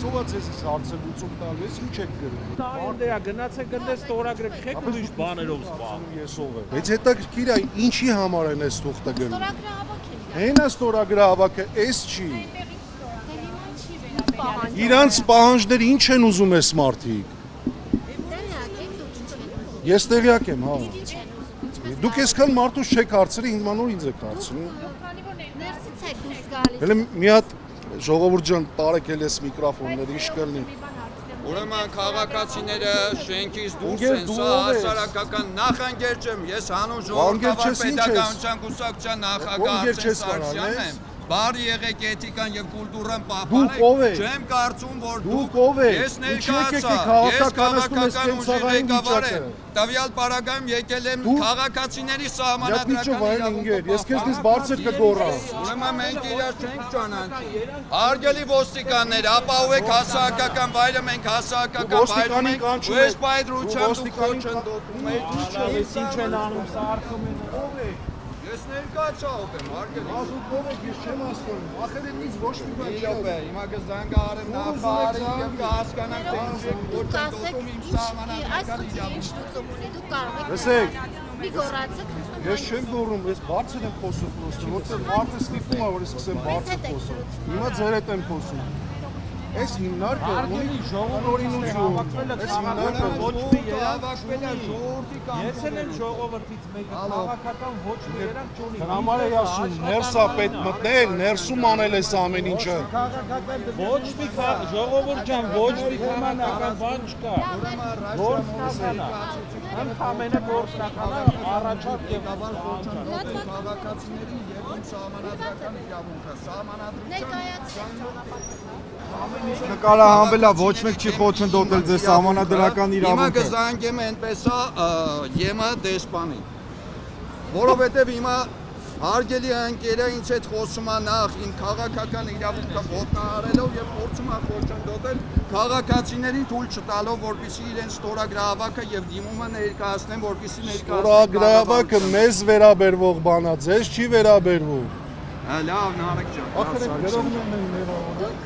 ով է ցես հարցը լուծում տալու, ես ինչ եք գրում։ Այնտեղ գնացեք գնդե ստորագրեք, խեք ուրիշ բաներով զբաղվում։ Ես ով եմ։ Բայց հետաքրքիր է, ինչի համար են այս թուղթը գրում։ Ստորագրահավաք են։ Հենա ստորագրահավաքը, էս չի։ Իրանց պահանջները ինչ են ուզում ես մարդիկ։ Ես տեղյակ եմ, հա։ Դուք այսքան մարդուց չեք հարցրի, ինձ մանոր ինձ եք հարցնում։ Ներսից եք դուրս գալիս։ Հələ մի հատ ժողովուրդ ջան, տարեք էլ էս միկրոֆոնները, ինչ կլինի։ Ուրեմն քաղաքացիները շենքից դուրս են, սա հասարակական նախընկերջ եմ, ես հանուն ժողովրդավար պետականության կուսակցության նախագահ Արսեն Սարգսյանն եմ։ Բարի եղեք էթիկան եւ կուլտուրան պահպանեք։ Չեմ կարծում, որ դուք ես ներկայացա, ես քաղաքական ուժի ղեկավար եմ։ Տվյալ պարագայում եկել եմ քաղաքացիների սահմանադրական իրավունքը։ Ես քեզնից բարձր կգոռամ։ Ուրեմն մենք իրար չենք ճանաչում։ Հարգելի ոստիկաններ, ապահովեք հասարակական վայրը, մենք հասարակական վայրում ենք։ Ու այս պայծրությամբ դուք խոչընդոտում եք։ Ես ինչ են անում, սա արքում են։ Ես ներկայացա ով եմ, հարգելի։ Ով եք, ես չեմ հասկանում։ Ախերենից ոչ մի բան չի։ Հիմա կզանգահարեմ նախարարի եւ կհասկանանք թե ինչ եք ոչնչոտում իմ սահմանադրական Լսեք, Այս խնդրի ինչ լուծում ունի, դուք կարող եք մի գոռացեք։ ես չեմ գոռում, ես բարձր եմ խոսում պրոստը, որտեղ մարդը ստիպում է, որ ես սկսեմ բարձր խոսել։ Հիմա ձեր հետ եմ խոսում։ Այս հիմնարկը ունի ժողովրդինություն։ Այս հիմնարկը ոչ մի հավաքվել է ժողովրդի կամ Ես եմ ժողովրդից մեկը քաղաքական ոչ մի երանգ չունի։ Համար է ասում, ներսա պետք մտնել, ներսում անել ես ամեն ինչը։ Ոչ մի ժողովուրդ ջան, ոչ մի քաղաքական բան չկա։ Գործնական է։ Ընդամենը գործնական է, առաջարկ եւ քաղաքացիների եւ սահմանադրական իրավունքը, սահմանադրության Նկարահանվելա ոչ մեկ չի խոչընդոտել ձեր սահմանադրական Հիմա իրավունքը։ կզանգեմ այնպեսա ԵՄ դեսպանին, որովհետև հիմա հարգելի ընկերը ինձ հետ խոսում է նախ իմ քաղաքական իրավունքը ոտնահարելով եւ փորձում է խոչընդոտել քաղաքացիներին թույլ չտալով, որպեսզի իրենց ստորագրահավաքը եւ դիմումը ներկայացնեն, որպեսզի ներկայացնեն։ Ստորագրահավաքը մեզ վերաբերվող բան է, ձեզ չի վերաբերվում։ Լավ, Նարեկ ջան։ Ախր գրողներն են ներողում։